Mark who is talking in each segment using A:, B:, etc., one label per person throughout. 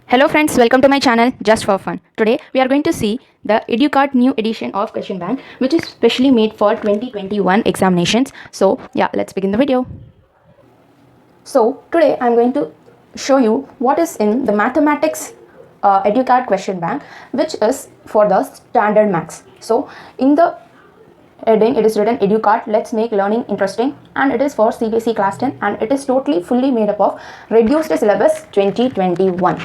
A: Hello friends, welcome to my channel Just for Fun. Today we are going to see the EduCard new edition of Question Bank, which is specially made for 2021 examinations. So yeah, let's begin the video. So today I'm going to show you what is in the mathematics EduCard Question Bank, which is for the standard maths. So in the heading it is written EduCard, let's make learning interesting, and it is for CBSE class 10 and it is totally fully made up of reduced syllabus 2021,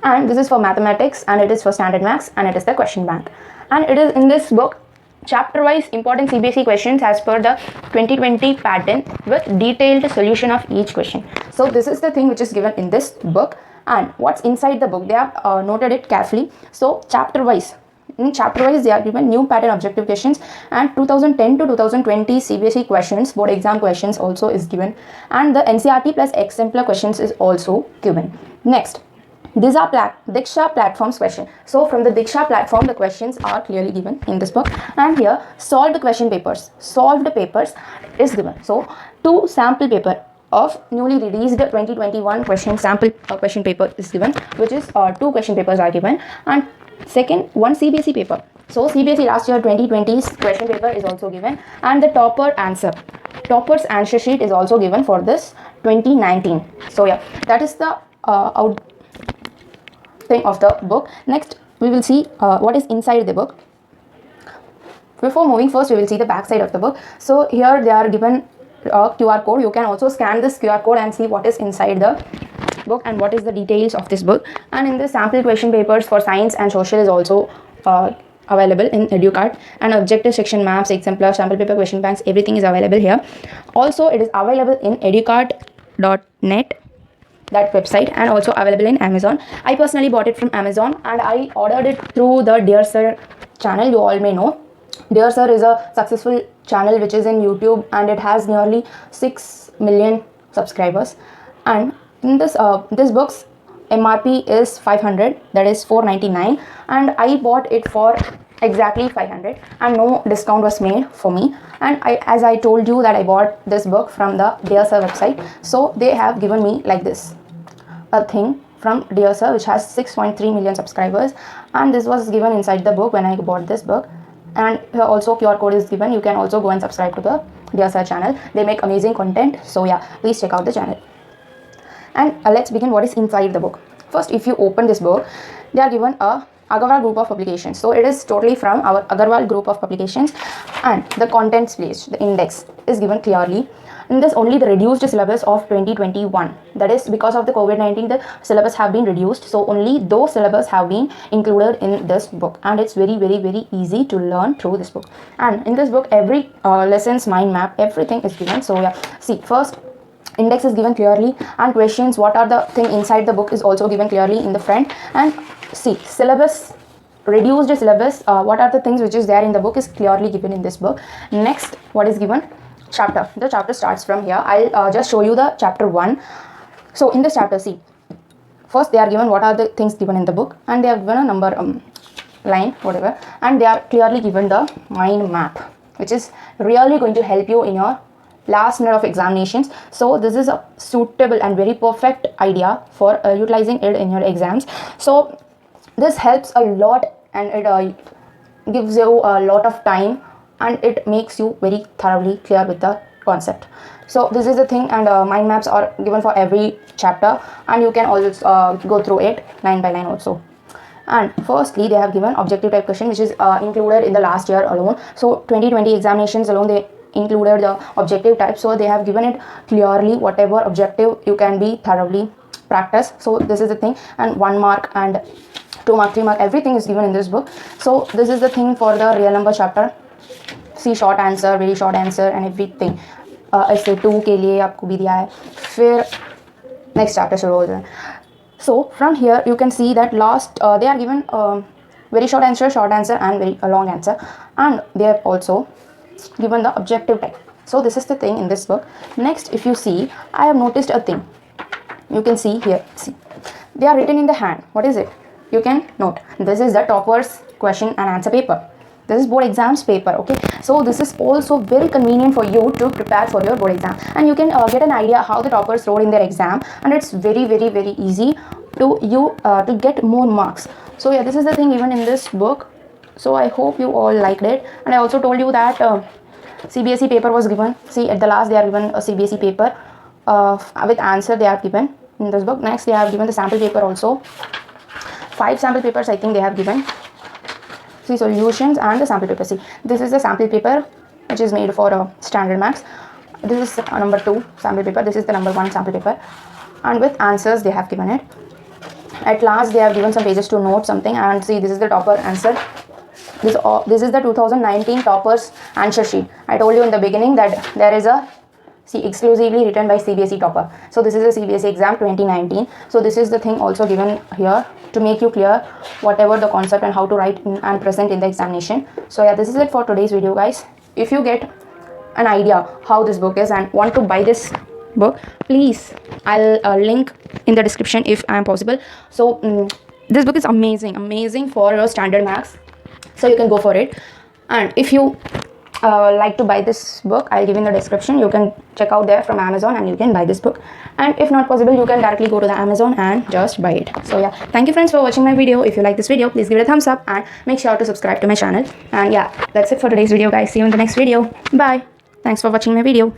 A: and this is for mathematics and it is for standard maths and it is the question bank, and it is in this book chapter wise important CBSE questions as per the 2020 pattern with detailed solution of each question. So this is the thing which is given in this book, and what's inside the book they have noted it carefully. So chapter wise, in chapter wise they are given new pattern objective questions, and 2010 to 2020 CBSE questions, board exam questions also is given, and the NCERT plus exemplar questions is also given. Next, these are Diksha platforms question. So from the Diksha platform the questions are clearly given in this book, and here solved papers is given. So two sample paper of newly released 2021 question sample question paper is given, which is two question papers are given, and second one CBSE paper. So CBSE last year 2020's question paper is also given, and the topper's answer sheet is also given for this 2019. So yeah, that is the out thing of the book. Next we will see what is inside the book. Before moving, first we will see the back side of the book. So here they are given a QR code. You can also scan this QR code and see what is inside the book and what is the details of this book. And in the sample question papers for science and social is also available in EduCard, and objective section, maps, exemplar, sample paper, question banks, everything is available here. Also it is available in educard.net, that website, and also available in Amazon. I personally bought it from Amazon and I ordered it through the Dear Sir channel. You all may know Dear Sir is a successful channel which is in YouTube, and it has nearly 6 million subscribers. And in this book's MRP is 500, that is 499, and I bought it for exactly 500 and no discount was made for me. And as I told you that I bought this book from the Dear Sir website, so they have given me like this a thing from Dear Sir which has 6.3 million subscribers, and this was given inside the book when I bought this book. And here also QR code is given. You can also go and subscribe to the Dear Sir channel. They make amazing content, so yeah, please check out the channel. And let's begin what is inside the book. First, if you open this book, they are given a Agarwal group of publications. So it is totally from our Agarwal group of publications, and the contents page, the index is given clearly. In this only the reduced syllabus of 2021, that is because of the COVID-19 the syllabus have been reduced, so only those syllabus have been included in this book, and it's very easy to learn through this book. And in this book every lessons mind map, everything is given. So yeah, see, first index is given clearly, and questions what are the thing inside the book is also given clearly in the front. And see, syllabus, reduced syllabus, what are the things which is there in the book is clearly given in this book. Next, what is given? Chapter. The chapter starts from here. I'll just show you the chapter 1. So in this chapter, see, first they are given what are the things given in the book, and they have given a number line whatever, and they are clearly given the mind map, which is really going to help you in your last minute of examinations. So this is a suitable and very perfect idea for utilizing it in your exams. So this helps a lot, and it gives you a lot of time, and it makes you very thoroughly clear with the concept. So this is the thing, and mind maps are given for every chapter, and you can always go through it line by line also. And firstly they have given objective type question, which is included in the last year alone. So 2020 examinations alone they included the objective type, so they have given it clearly whatever objective you can be thoroughly practice. So this is the thing, and 1 mark and 2 mark, 3 mark, everything is given in this book. So this is the thing for the real number chapter. See, short answer, very short answer and everything. ऐसे 2 के लिए आपको भी दिया है, फिर next chapter शुरू हो जाए. So from here you can see that last they are given very short answer and very long answer, and they have also given the objective type. So this is the thing in this book. Next, if you see, I have noticed a thing. You can see here, see, they are written in the hand. What is it? You can note, this is the topper's question and answer paper. This is board exams paper. Okay, so this is also very convenient for you to prepare for your board exam, and you can get an idea how the toppers wrote in their exam, and it's very easy to get more marks. So yeah, this is the thing even in this book. So I hope you all liked it. And I also told you that CBSE paper was given. See, at the last they are given a CBSE paper with answer they have given in this book. Next they have given the sample paper also. 5 sample papers I think they have given. See, solutions and the sample paper. See, this is the sample paper which is made for standard maths. This is number 2 sample paper. This is the number 1 sample paper, and with answers they have given it. At last they have given some pages to note something. And see, this is the topper answer. This is the 2019 toppers answer sheet. I told you in the beginning that there is a exclusively written by CBSE topper. So this is a CBSE exam 2019. So this is the thing also given here to make you clear whatever the concept and how to write and present in the examination. So yeah, this is it for today's video, guys. If you get an idea how this book is and want to buy this book, please, I'll link in the description if I am possible. So this book is amazing for your standard maths, so you can go for it. And if you like to buy this book, I'll give in the description. You can check out there from Amazon and you can buy this book. And if not possible, you can directly go to the Amazon and just buy it. So yeah, thank you friends for watching my video. If you like this video, please give it a thumbs up and make sure to subscribe to my channel. And yeah, that's it for today's video, guys. See you in the next video. Bye. Thanks for watching my video.